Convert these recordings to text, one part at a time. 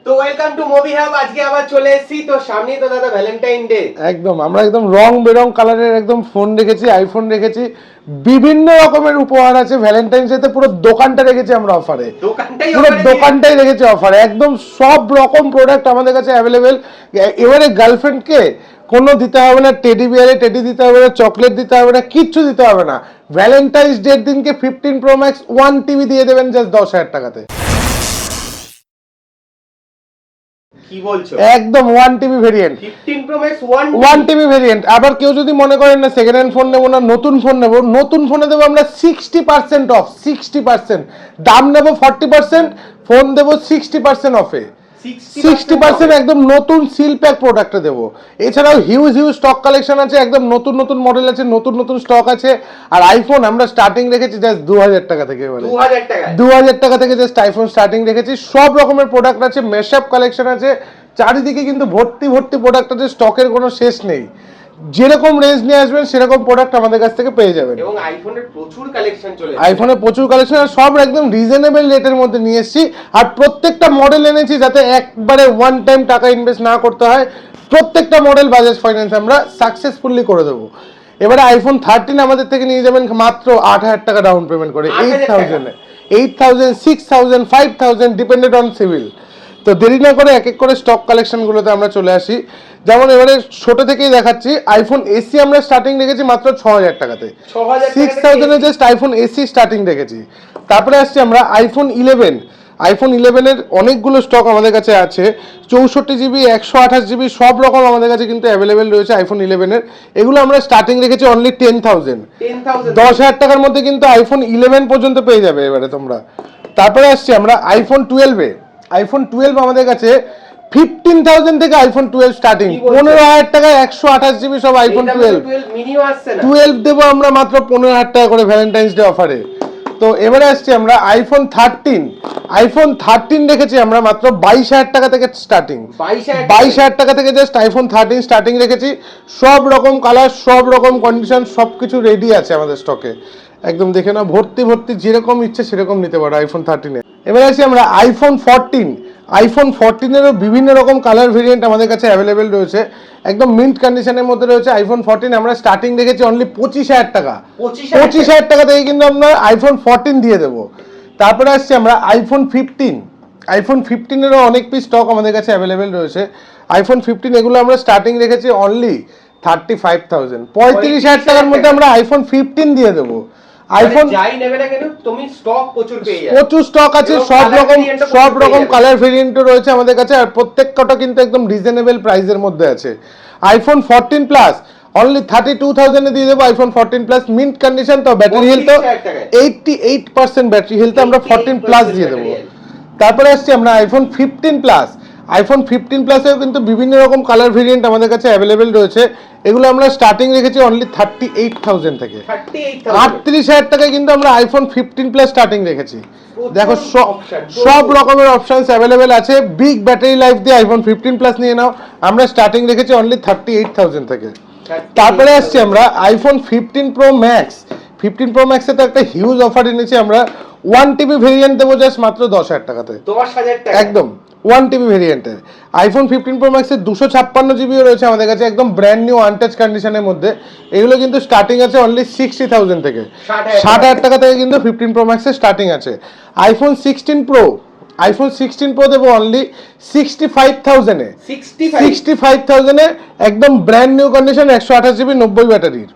তো welcome to movie hub. আজকে আবার চলে এসেছি, তো সামনেই তো দাদা ভ্যালেন্টাইন ডে। একদম আমরা একদম রং বেরং কালারের একদম ফোন রেখেছি, আইফোন রেখেছি, বিভিন্ন রকমের উপহার আছে। ভ্যালেন্টাইন্স ডে তে পুরো দোকানটা রেখেছি আমরা অফারে, পুরো দোকানটাই রেখেছি অফারে। একদম সব রকম প্রোডাক্ট আমাদের কাছে অ্যাভেলেবেল। এবারে গার্লফ্রেন্ডকে কোনো দিতে হবে না, টেডি বিয়ারে টেডি দিতে হবে না, চকলেট দিতে হবে না, কিচ্ছু দিতে হবে না। ভ্যালেন্টাইন্স ডের দিনকে 15 প্রো ম্যাক্স 1 টিবি দিয়ে দেবেন জাস্ট 10,000 টাকাতে। কি বলছো? একদম 1 TB variant, 15 pro max 1 TB variant. আবার কেউ যদি মনে করেন না সেকেন্ড হ্যান্ড ফোন নেবো না, নতুন ফোন নেবো, নতুন ফোনে দেবো আমরা 60% অফ। 60% দাম নেবো 40%, ফোন দেবো 60% অফে। 60% একদম নতুন সিল প্যাক প্রোডাক্টে দেবো। এছাড়াও হিউজ স্টক কালেকশন আছে, একদম নতুন নতুন মডেল আছে, নতুন স্টক আছে। আর আইফোন আমরা স্টার্টিং রেখেছি জাস্ট 2000 টাকা থেকে। 2000 টাকা থেকে জাস্ট আইফোন স্টার্টিং রেখেছি। সব রকমের প্রোডাক্ট আছে, মেশআপ কালেকশন আছে, চারিদিকে কিন্তু ভর্তি প্রোডাক্ট আছে, স্টকের কোনো শেষ নেই। যেরকম রেঞ্জ নিয়ে আসবেন সেরকম প্রোডাক্ট আমাদের কাছ থেকে পেয়ে যাবেন। এবং আইফোনের প্রচুর কালেকশন চলে এসেছে, আইফোনের প্রচুর কালেকশন, আর সব একদম রিজনেবল রেটের মধ্যে নিয়ে এসেছি। আর প্রত্যেকটা মডেল এনেছি যাতে একবারে ওয়ান টাইম টাকা ইনভেস্ট না করতে হয়। প্রত্যেকটা মডেল বাজাজ ফাইন্যান্স আমরা সাকসেসফুলি করে দেবো। এবারে আইফোন 13 আমাদের থেকে নিয়ে যাবেন মাত্র 8,000 টাকা ডাউন পেমেন্ট করে। 8,000, 6,000, 5,000 ডিপেন্ডেড অন সিভিল। তো দেরি না করে এক এক করে স্টক কালেকশনগুলোতে আমরা চলে আসি। যেমন এবারে ছোট থেকেই দেখাচ্ছি, আইফোন এসি আমরা স্টার্টিং রেখেছি মাত্র 6,000 টাকাতে। 6,000 এ জাস্ট আইফোন এসি স্টার্টিং রেখেছি। তারপরে আসছি আমরা আইফোন 11। আইফোন 11-এর অনেকগুলো স্টক আমাদের কাছে আছে, 64 জিবি, 128 জিবি, সব রকম আমাদের কাছে কিন্তু অ্যাভেলেবেল রয়েছে আইফোন 11-এর। এগুলো আমরা স্টার্টিং রেখেছি অনলি 10,000। 10,000 টাকার মধ্যে কিন্তু আইফোন 11 পর্যন্ত পেয়ে যাবে এবারে তোমরা। তারপরে আসছি আমরা আইফোন 12-এ। আইফোন 12 আমাদের কাছে 15,000 থেকে আইফোন 12 স্টার্টিং। 15,000 টাকায় 128 জিবি সব আইফোন 12 দেবো আমরা মাত্র 15,000 টাকা করে ভ্যালেন্টাইন্স ডে অফারে। তো এবারে আসছি আমরা আইফোন 13। আইফোন 13 রেখেছি আমরা মাত্র 22,000 টাকা থেকে স্টার্টিং। 22,000 টাকা থেকে জাস্ট আইফোন 13 স্টার্টিং রেখেছি। সব রকম কালার, সব রকম কন্ডিশন, সব কিছু রেডি আছে আমাদের স্টকে। একদম দেখে না, ভর্তি যেরকম ইচ্ছে সেরকম নিতে পারো আইফোন 13-এ। এবারে আসি আমরা আইফোন 14। আইফোন 14-এরও বিভিন্ন রকম কালার ভেরিয়েন্ট আমাদের কাছে অ্যাভেলেবেল রয়েছে, একদম মিন্ট কন্ডিশনের মধ্যে রয়েছে। আইফোন 14 আমরা স্টার্টিং রেখেছি অনলি 25,000 টাকা। 25,000 টাকা থেকে কিন্তু আমরা আইফোন 14 দিয়ে দেবো। তারপরে আসছি আমরা আইফোন 15। আইফোন 15-এরও অনেক পিস স্টক আমাদের কাছে অ্যাভেলেবেল রয়েছে। আইফোন 15 এগুলো আমরা স্টার্টিং রেখেছি অনলি 35,000। 35,000 টাকার মধ্যে আমরা আইফোন 15 দিয়ে দেবো। আইফোন যাই নেবে না কেন তুমি স্টক প্রচুর পেয়ে যাবে, প্রচুর স্টক আছে, সব রকম কালার ভেরিয়েন্টও রয়েছে আমাদের কাছে। আর প্রত্যেকটা কিন্তু একদম রিজনেবল প্রাইসের মধ্যে আছে। আইফোন 14 প্লাস অনলি 32,000 এ দিয়ে দেবো। আইফোন 14 প্লাস মিন্ট কন্ডিশন, তো ব্যাটারি হেলথ তো 88% ব্যাটারি হেলথ আমরা 14 প্লাস দিয়ে দেবো। তারপরে আসছি আমরা আইফোন 15 প্লাস। আইফোন 15 প্লাসেও কিন্তু বিভিন্ন রকম কালার ভেরিয়েন্ট আমাদের কাছে অ্যাভেলেবেল রয়েছে। এগুলো আমরা স্টার্টিং রেখেছি অনলি 38,000 থেকে। 38,000 টাকায় কিন্তু আমরা আইফোন 15 প্লাস স্টার্টিং রেখেছি। দেখো সব রকমের অপশনস অ্যাভেলেবেল আছে। বিগ ব্যাটারি লাইফ দিয়ে আইফোন 15 প্লাস নিয়ে নাও, আমরা স্টার্টিং রেখেছি অনলি 38,000 থেকে। তারপরে আসছি আমরা আইফোন 15 প্রো ম্যাক্স। 15 প্রো ম্যাক্সে তো একটা হিউজ অফার এনেছি আমরা। 1 টিবি ভেরিয়েন্ট দেবো জাস্ট মাত্র 10,000 টাকাতে। 10,000 টাকা একদম 1 টিবি ভেরিয়েন্টের আইফোন 15 প্রো ম্যাক্সের 256 জিবিও রয়েছে আমাদের কাছে, একদম ব্র্যান্ড নিউ আনটাচ কন্ডিশনের মধ্যে। এগুলো কিন্তু স্টার্টিং আছে অনলি 60,000 থেকে। 60,000 টাকা থেকে কিন্তু 15 প্রো ম্যাক্সের স্টার্টিং আছে। আইফোন 16 প্রো, আইফোন 16 প্রো দেবো অনলি 65,000 এ। 65,000 এ একদম ব্র্যান্ড নিউ কন্ডিশন, 128 জিবি 90 ব্যাটারির।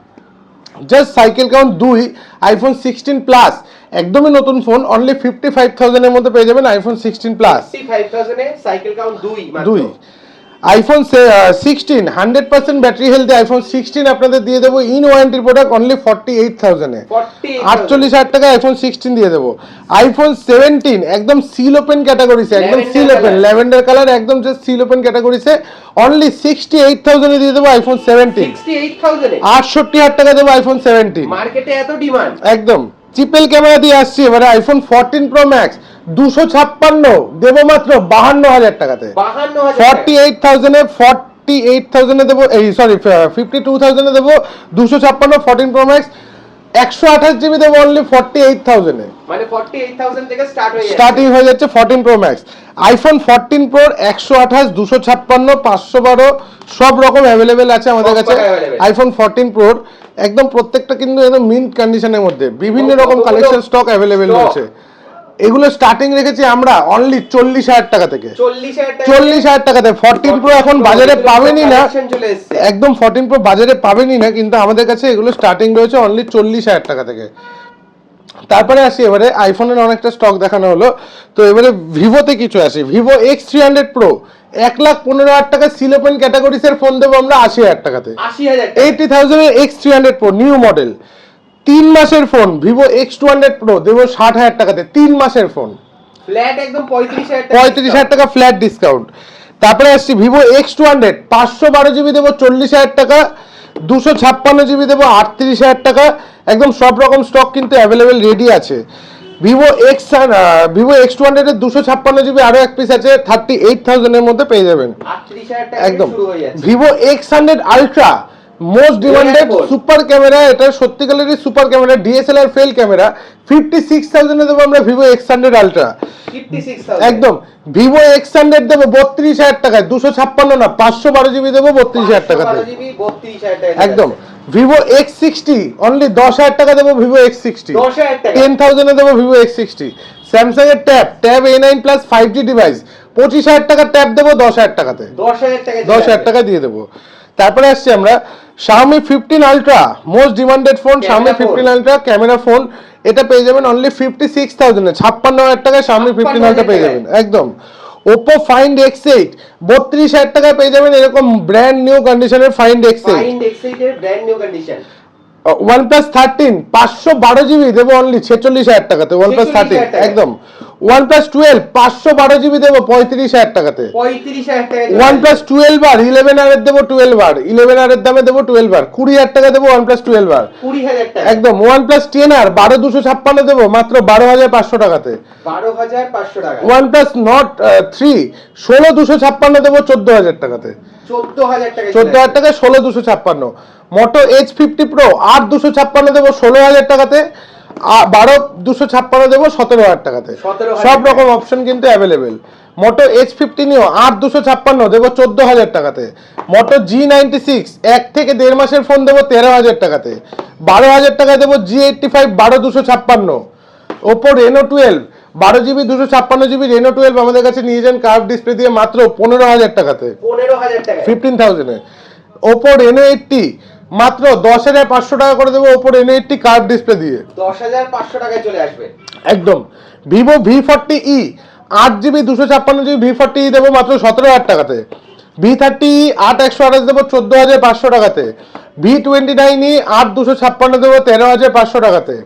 Just cycle count 2। IPhone 16 plus একদমই নতুন ফোন, অনলি 55,000 এর মধ্যে পেয়ে যাবেন আইফোন 16 প্লাস। 55,000 এ cycle count 2। IPhone 16 100% battery health iPhone 16 আপনাদের দিয়ে দেবো ইন ওয়ারেন্টির প্রোডাক্ট অনলি 48,000 এ। 48,000 টাকা আইফোন 16 দিয়ে দেবো। আইফোন 17 একদম সিল ওপেন ক্যাটাগরিতে, একদম সিল ওপেন ল্যাভেন্ডার কালার, একদম জাস্ট সিল ওপেন ক্যাটাগরিতে অনলি 68,000 এ দিয়ে দেবো আইফোন 17। 68,000 এ 68,000 টাকা দেবো আইফোন 17। মার্কেটে এত ডিমান্ড। একদম ট্রিপল ক্যামেরা দিয়ে আসছি এবারে আইফোন 14 প্রো ম্যাক্স 256 দেবো মাত্র 52,000 টাকাতে। 48,000 এ 48,000 এ দেবো, এই সরি 52,000 এ দেবো 256 14 প্রো ম্যাক্স। 128 জিবি দেবো অনলি 48,000 এ, মানে 48,000 থেকে স্টার্ট হয়ে যাচ্ছে। স্টার্টিং হয়ে যাচ্ছে 14 প্রো ম্যাক্স। আইফোন 14 প্রো 128, 256, 512 সব রকম অ্যাভেলেবেল আছে আমাদের সব কাছে। কটা available? আইফোন 14 প্রোর একদম প্রত্যেকটা কিন্তু একদম মিন্ট কন্ডিশনের মধ্যে বিভিন্ন রকম কতগুলো কালেকশন স্টক অ্যাভেলেবেল stock? রয়েছে। এগুলো স্টার্টিং রেখেছি আমরা অনলি 40,000 টাকা থেকে। 40,000 টাকা। 40,000 টাকাতে 14 প্রো এখন বাজারে পাবেনই না, কালেকশন চলে এসেছে। একদম 14 প্রো বাজারে পাবেনই না, কিন্তু আমাদের কাছে এগুলো স্টার্টিং রয়েছে অনলি 40,000 টাকা থেকে। তারপরে আসি এবারে আইফোনের অনেকটা স্টক দেখানো হলো, তো এবারে ভিভোতে কিছু আসে। ভিভো X300 প্রো 1,15,000 টাকা সিল ওপেন ক্যাটাগরিজের ফোন দেবো আমরা 80,000 টাকাতে। 80,000 টাকা। 80,000 এর X300 প্রো নিউ মডেল 3 মাসের ফোন ভিভো X200 প্রো দেবো 60,000 টাকাতে, 3 মাসের ফোন, ফ্ল্যাট একদম 35,000 টাকা। 35,000 টাকা ফ্ল্যাট ডিসকাউন্ট। তারপরে আসছি ভিভো X200 512 জিবি দেবো 40,000 টাকা, 256 জিবি দেবো 38,000 টাকা। একদম সব রকম স্টক কিন্তু অ্যাভেলেবেল রেডি আছে। ভিভো X200 এর 256 জিবি আরো এক পিস আছে 38,000 এর মধ্যে পেয়ে যাবেন 38,000 টাকা একদম। শুরু হয়ে যাচ্ছে। Vivo X100 ultra most demanded Rare phone। Super camera, এটা সত্যিকারেরই super camera, DSLR fail camera, 56,000 এ দেবো আমরা ভিভো X100 আলট্রা 56,000 একদম। ভিভো X100 দেবো 32,000 টাকায়, 256 না 512 জিবি দেবো 32,000 টাকাতে 512 জিবি 32,000 টাকা। একদম। ভিভো X60 অনলি 10,000 টাকা দেবো ভিভো X60, 10,000 টাকা। 10,000 এ দেবো ভিভো X60। স্যামসাং এর tab A9 plus 5G device 25,000 টাকা ট্যাব দেবো 10,000 টাকাতে, 10,000 টাকা। 10,000 টাকা দিয়ে দেবো। তারপরে আসছি আমরা Xiaomi 15 ultra most demanded phone, Xiaomi 15 ultra camera phone, এটা পেয়ে যাবেন অনলি 56,000 এ, 56,000 টাকায় Xiaomi 15 আলট্রা পেয়ে যাবেন একদম। Oppo Find X8 32,000 টাকায় পেয়ে যাবেন এরকম ব্র্যান্ড নিউ কন্ডিশনের Find X8। Find X8 এর brand new condition. OnePlus 13 512 GB দেবো অনলি 46,000 টাকাতে, OnePlus 13 টাকা। একদম। OnePlus 12 512 জিবি দেবো 35,000 টাকাতে। 35,000 টাকা। OnePlus 12 আর 11R এর দেবো 12 আর 11R এর দামে দেবো 12 আর 20,000 টাকা দেবো OnePlus 12 আর 20,000 টাকা। একদম। OnePlus 10R 12,256 দেবো মাত্র 12,500 টাকাতে। 12,500 টাকা। OnePlus Nord 3 16,256 দেবো 14,000 টাকাতে, 14,000 টাকা। 14,000 টাকায় 16,256। মোটো H50 Pro 8,256 দেবো 16,000 টাকাতে, 12,256 দেবো 17,000 টাকাতে। 17,000 সব রকম অপশন কিন্তু অ্যাভেলেবেল। মোটো H50 নিও 8,256 দেবো 14,000 টাকাতে। মোটো G96 1 থেকে 1.5 মাসের ফোন দেবো 13,000 টাকাতে, 12,000 টাকায় দেবো G85 12,256। Oppo Reno 12 12 GB 256 GB Reno 12 আমাদের কাছে নিয়ে যান কার্ভ ডিসপ্লে দিয়ে মাত্র 15,000 টাকাতে, 15,000 টাকা। 15,000 এ। Oppo Reno 80 মাত্র 10,500 টাকা করে দেবো Oppo Reno 80 কার্ভ ডিসপ্লে দিয়ে 10,500 টাকায় চলে আসবে একদম। Vivo V40e 8 GB 256 GB V40e দেবো মাত্র 17,000 টাকাতে। V30e 8,128 দেবো 14,500 টাকাতে। V29e 8,256 দেবো 13,500 টাকাতে।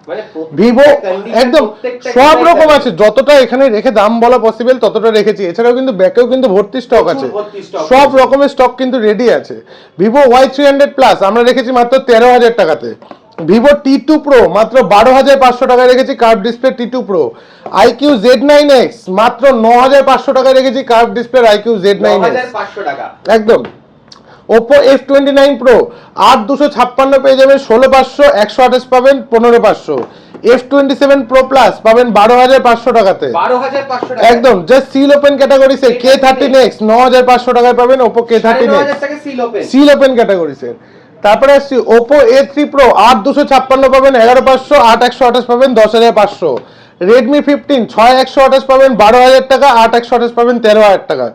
মানে ভিভো condition একদম প্রত্যেকটা সব device রকম আছে। আছে, যতটা এখানে রেখে দাম বলা পসিবল ততটা রেখেছি। এছাড়াও কিন্তু ব্যাকেও কিন্তু ভর্তি স্টক প্রচুর আছে, ভর্তি stock সব আছে। রকমের স্টক কিন্তু রেডি আছে। ভিভো Y300 প্লাস আমরা রেখেছি মাত্র 13,000 টাকাতে। ভিভো T2 প্রো মাত্র 12,500 টাকায় রেখেছি curve display T2 pro. IQ Z9X মাত্র 9,500 টাকায় রেখেছি কার্ভ ডিসপ্লে IQ Z9X 9,500 টাকা। একদম। Oppo F29 Pro 8,256 পেয়ে যাবেন 16,500, 128 পাবেন 15,500। F27 Pro Plus পাবেন 12,500 টাকাতে 12,500 টাকা। একদম। জাস্ট সিল ওপেন ক্যাটাগরিতে K30Nex 9,500 টাকায় পাবেন Oppo K30Nex 9,500 টাকা সিল ওপেন। সিল ওপেন ক্যাটাগরিতে। তারপরে আসছি Oppo A3 Pro 8,256 পাবেন 11,500, 8,128 পাবেন 10,500। Redmi 15 6,128 পাবেন 12,000 টাকা, 8,128 পাবেন 13,000 টাকা।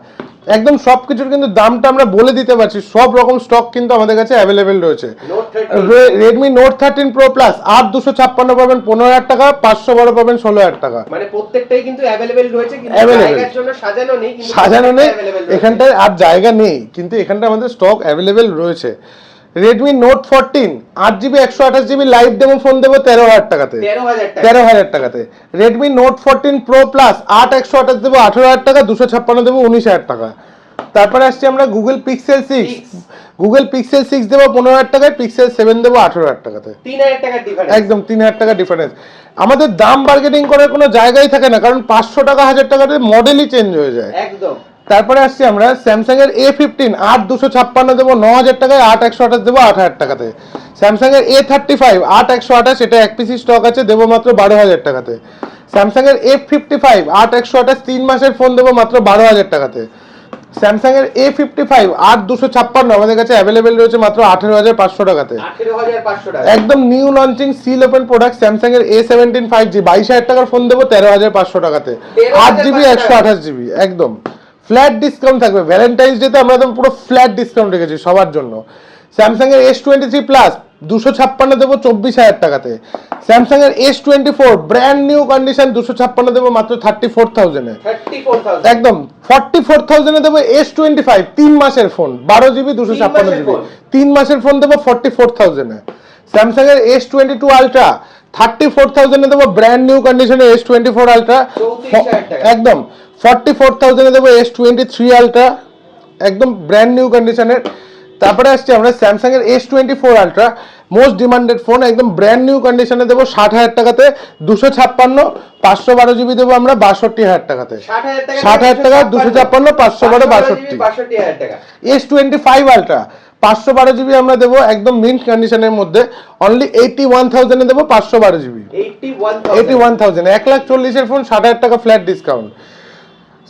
একদম সবকিছুর কিন্তু দামটা আমরা বলে দিতে পারছি, সব রকম স্টক কিন্তু আমাদের কাছে অ্যাভেলেবেল রয়েছে। Note 13 Redmi Note 13 Pro Plus 8,256 পাবেন 15,000 টাকা, 512 পাবেন 16,000 টাকা। মানে প্রত্যেকটাই কিন্তু अवेलेबल রয়েছে, কিন্তু Available। জায়গার জন্য সাজানো নেই, কিন্তু সাজানো নেই, available রয়েছে। এখানটায় আর জায়গা নেই, কিন্তু এখানটায় আমাদের স্টক অ্যাভেলেবেল রয়েছে। Redmi Note 14 8 GB 128 GB live demo phone দেবো 13,000 টাকাতে, 13,000 টাকা। 13,000 টাকাতে। Redmi Note 14 Pro Plus 8,128 দেবো 18,000 টাকা, 256 দেবো 19,000 টাকা। তারপরে আসছি আমরা Google Pixel 6 Google Pixel 6 দেবো 15,000 টাকায়, Pixel 7 দেবো 18,000 টাকাতে। 3,000 টাকা ডিফারেন্স। একদম 3,000 টাকা ডিফারেন্স। আমাদের দাম বার্গেনিং করার কোনো জায়গাই থাকে না, কারণ 500 টাকা 1,000 টাকাতে মডেলই চেঞ্জ হয়ে যায়। একদম তারপরে আসছি আমরা স্যামসাং এর A15 8 256 দেবো 9,000 টাকায়, 8 128 দেবো 8,000 টাকাতে। স্যামসাং এর A35 8 128, এটা এক পিসি স্টক আছে, দেবো মাত্র 12,000 টাকাতে। স্যামসাং এর F55 8 128 3 মাসের ফোন দেবো মাত্র 12,000 টাকাতে। স্যামসাং এর A55 8 256 আমাদের কাছে অ্যাভেলেবেল রয়েছে মাত্র 18,500 টাকাতে। 18,500 টাকা। একদম new launching seal open product Samsung এর A17 5G 22,000 টাকার ফোন দেবো 13,500 টাকাতে। 8GB 128GB একদম ফ্ল্যাট ডিসকাউন্ট থাকবে। ভ্যালেন্টাইন্স ডে তে আমরা একদম পুরো ফ্ল্যাট ডিসকাউন্ট রেখেছি সবার জন্য। স্যামসাং এর S23 প্লাস 256 দেবো 24,000 টাকাতে। স্যামসাং এর S24 ব্র্যান্ড নিউ কন্ডিশন 256 দেবো মাত্র 34,000 এ। 34,000 একদম 44,000 এ দেবো S25 3 মাসের ফোন 12GB 256GB 3 মাসের ফোন দেবো 44,000 এ। স্যামসাং এর S22 আলট্রা 34,000 এ দেবো ব্র্যান্ড নিউ কন্ডিশনে S24 আলট্রা 34,000 টাকা। একদম 44,000 এ দেবো S23 আলট্রা একদম ব্র্যান্ড নিউ কন্ডিশনের। তারপরে আসছে আমরা স্যামসাং এর S24 ultra most demanded phone একদম ব্র্যান্ড নিউ কন্ডিশনে দেবো 60,000 টাকাতে। 256 512GB দেবো আমরা 62,000 টাকাতে। 60,000 টাকা 256 512 62,000 টাকা। S25 আলট্রা 512GB আমরা দেবো একদম মিন্ট কন্ডিশনের মধ্যে অনলি 81,000 এ দেবো 512GB। 81,000 1,40,000 এর ফোন 60,000 টাকা ফ্ল্যাট ডিসকাউন্ট।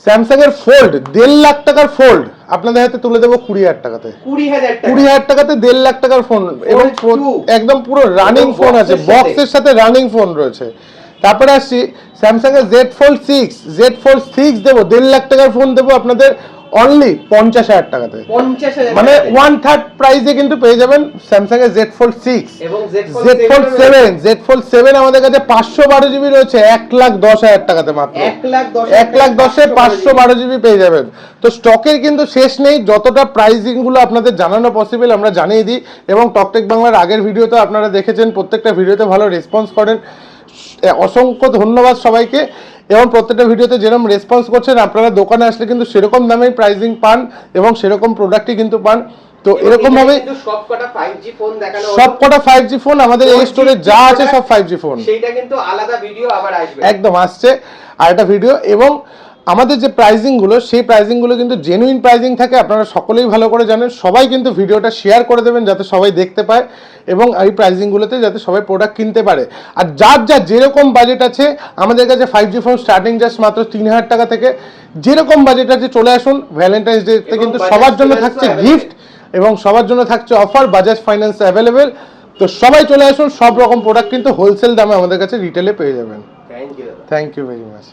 স্যামসাং এর ফোল্ড 1.5 লাখ টাকার ফোল্ড আপনাদের হাতে তুলে দেবো 20,000 টাকাতে। 20,000 টাকাতে 1.5 লাখ টাকার ফোন এবং একদম পুরো রানিং ফোন আছে, বক্সের সাথে রানিং ফোন রয়েছে। তারপরে আসছি স্যামসাং এর Z Fold 6 দেবো 1.5 লাখ টাকার ফোন দেবো আপনাদের অনলি 50,000 টাকাতে। 50,000 মানে 1/3 প্রাইসে কিন্তু পেয়ে যাবেন স্যামসাং এর Z Fold 6 এবং Z Fold 7 আমাদের কাছে 512GB রয়েছে 1,10,000 টাকাতে মাত্র। 1,10,000 512GB পেয়ে যাবেন। তো স্টকের কিন্তু শেষ নেই, যতটা প্রাইসিং গুলো আপনাদের জানানো পসিবল আমরা জানিয়ে দিই এবং টকটেক বাংলার আগের ভিডিওতে আপনারা দেখেছেন, প্রত্যেকটা ভিডিওতে ভালো রেসপন্স করেন, অসংখ্য ধন্যবাদ সবাইকে। এবং প্রত্যেকটা ভিডিওতে যেরকম রেসপন্স করছেন আপনারা দোকানে আসলে কিন্তু সেরকম দামেই প্রাইসিং পান এবং সেরকম প্রোডাক্টই কিন্তু পান। তো এরকম ভাবে সবকটা 5G ফোন দেখানো হলো, সবকটা 5G ফোন আমাদের এই স্টোরে যা আছে সব 5G ফোন, সেইটা কিন্তু আলাদা ভিডিও আবার আসবে, একদম আসছে আর একটা ভিডিও। এবং আমাদের যে প্রাইসিং গুলো সেই প্রাইসিং গুলো কিন্তু জেনুইন প্রাইসিং থাকে, আপনারা সকলেই ভালো করে জানেন। সবাই কিন্তু ভিডিওটা শেয়ার করে দেবেন যাতে সবাই দেখতে পায় এবং এই প্রাইসিং গুলোতে যাতে সবাই প্রোডাক্ট কিনতে পারে। আর যার যেরকম বাজেট আছে আমাদের কাছে 5G ফোন স্টার্টিং জাস্ট মাত্র 3,000 টাকা থেকে। যেরকম বাজেট আছে চলে আসুন। ভ্যালেন্টাইন্স ডে তে কিন্তু সবার জন্য থাকছে গিফট এবং সবার জন্য থাকছে অফার, বাজাজ ফাইন্যান্স অ্যাভেলেবেল। তো সবাই চলে আসুন, সব রকম প্রোডাক্ট কিন্তু হোলসেল দামে আমাদের কাছে রিটেলে পেয়ে যাবেন। Thank you. Thank you very much.